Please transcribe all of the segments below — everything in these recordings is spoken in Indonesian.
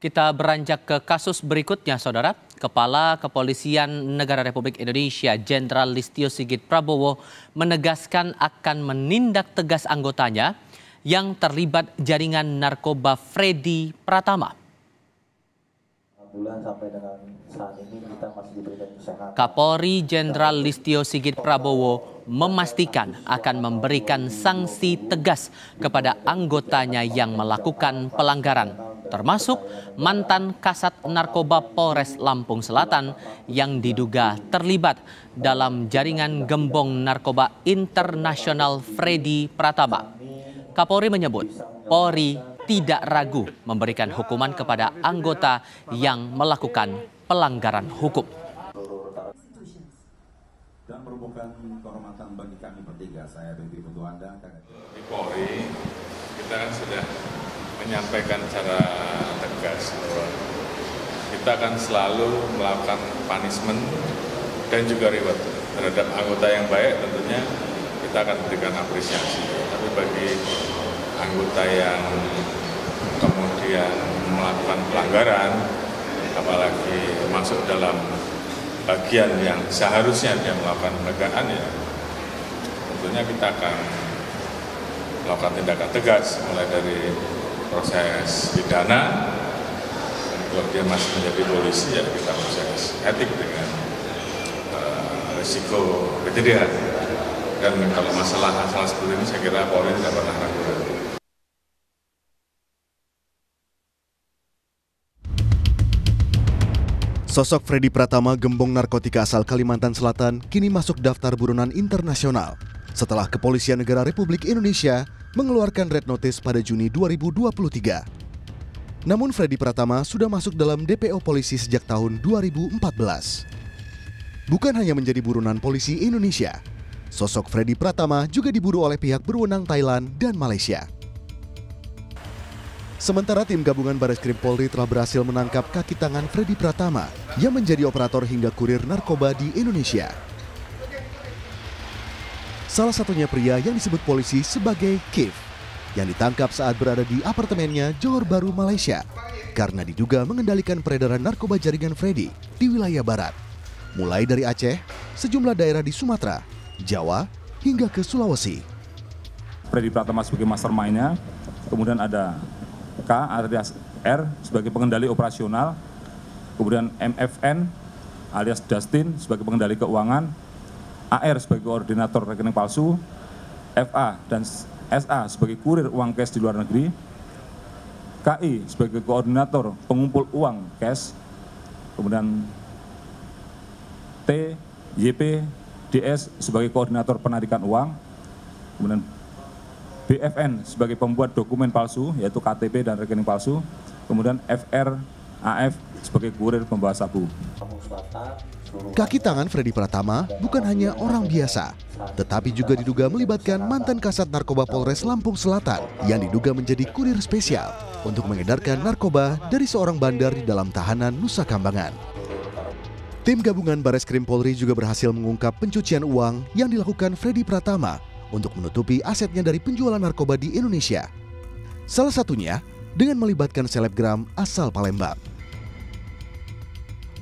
Kita beranjak ke kasus berikutnya, Saudara. Kepala Kepolisian Negara Republik Indonesia, Jenderal Listio Sigit Prabowo, menegaskan akan menindak tegas anggotanya yang terlibat jaringan narkoba Freddy Pratama. Kapolri Jenderal Listio Sigit Prabowo memastikan akan memberikan sanksi tegas kepada anggotanya yang melakukan pelanggaran, termasuk mantan Kasat Narkoba Polres Lampung Selatan yang diduga terlibat dalam jaringan gembong narkoba internasional Freddy Pratama. Kapolri menyebut Polri tidak ragu memberikan hukuman kepada anggota yang melakukan pelanggaran hukum. Dan merupakan kehormatan bagi kami bertiga, saya Bibi Putu Anda. Di Polri kita kan sudah menyampaikan secara tegas bahwa kita akan selalu melakukan punishment dan juga reward terhadap anggota yang baik. Tentunya kita akan berikan apresiasi, tapi bagi anggota yang kemudian melakukan pelanggaran, apalagi masuk dalam bagian yang seharusnya dia melakukan penegakan, ya tentunya kita akan melakukan tindakan tegas mulai dari proses pidana, dan kalau dia masih menjadi polisi ya kita proses etik dengan risiko kejadian. Dan kalau masalah seperti ini saya kira Polri tidak pernah ragu-ragu. Sosok Freddy Pratama, gembong narkotika asal Kalimantan Selatan, kini masuk daftar buronan internasional setelah Kepolisian Negara Republik Indonesia mengeluarkan red notice pada Juni 2023. Namun Freddy Pratama sudah masuk dalam DPO polisi sejak tahun 2014. Bukan hanya menjadi buronan polisi Indonesia, sosok Freddy Pratama juga diburu oleh pihak berwenang Thailand dan Malaysia. Sementara tim gabungan Bareskrim Polri telah berhasil menangkap kaki tangan Freddy Pratama yang menjadi operator hingga kurir narkoba di Indonesia. Salah satunya pria yang disebut polisi sebagai Kif, yang ditangkap saat berada di apartemennya Johor Bahru, Malaysia, karena diduga mengendalikan peredaran narkoba jaringan Freddy di wilayah barat, mulai dari Aceh, sejumlah daerah di Sumatera, Jawa, hingga ke Sulawesi. Freddy Pratama sebagai mastermind-nya, kemudian ada K alias R sebagai pengendali operasional, kemudian MFN alias Dustin sebagai pengendali keuangan, AR sebagai koordinator rekening palsu, FA dan SA sebagai kurir uang cash di luar negeri, KI sebagai koordinator pengumpul uang cash, kemudian T, YP, DS sebagai koordinator penarikan uang, kemudian BFN sebagai pembuat dokumen palsu yaitu KTP dan rekening palsu, kemudian FR, AF sebagai kurir pembawa sabu. Kaki tangan Freddy Pratama bukan hanya orang biasa, tetapi juga diduga melibatkan mantan Kasat Narkoba Polres Lampung Selatan yang diduga menjadi kurir spesial untuk mengedarkan narkoba dari seorang bandar di dalam tahanan Nusa Kambangan. Tim gabungan Bareskrim Polri juga berhasil mengungkap pencucian uang yang dilakukan Freddy Pratama untuk menutupi asetnya dari penjualan narkoba di Indonesia. Salah satunya dengan melibatkan selebgram asal Palembang.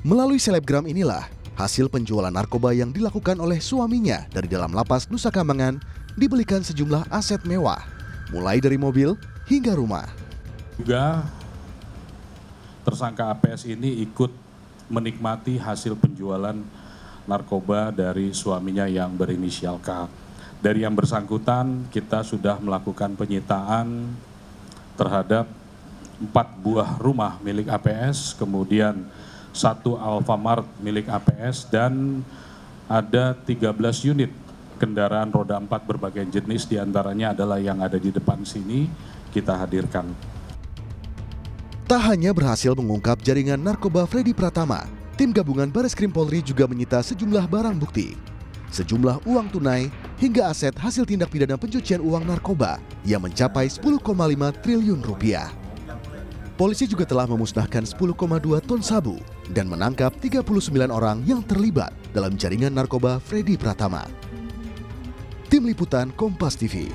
Melalui selebgram inilah hasil penjualan narkoba yang dilakukan oleh suaminya dari dalam lapas Nusa Kambangan dibelikan sejumlah aset mewah, mulai dari mobil hingga rumah. Juga tersangka APS ini ikut menikmati hasil penjualan narkoba dari suaminya yang berinisial K. Dari yang bersangkutan kita sudah melakukan penyitaan terhadap 4 buah rumah milik APS, kemudian 1 Alfamart milik APS, dan ada 13 unit kendaraan roda 4 berbagai jenis, diantaranya adalah yang ada di depan sini kita hadirkan. Tak hanya berhasil mengungkap jaringan narkoba Freddy Pratama, tim gabungan Bareskrim Polri juga menyita sejumlah barang bukti, sejumlah uang tunai, hingga aset hasil tindak pidana pencucian uang narkoba yang mencapai 10,5 triliun rupiah. Polisi juga telah memusnahkan 10,2 ton sabu dan menangkap 39 orang yang terlibat dalam jaringan narkoba Freddy Pratama. Tim Liputan Kompas TV.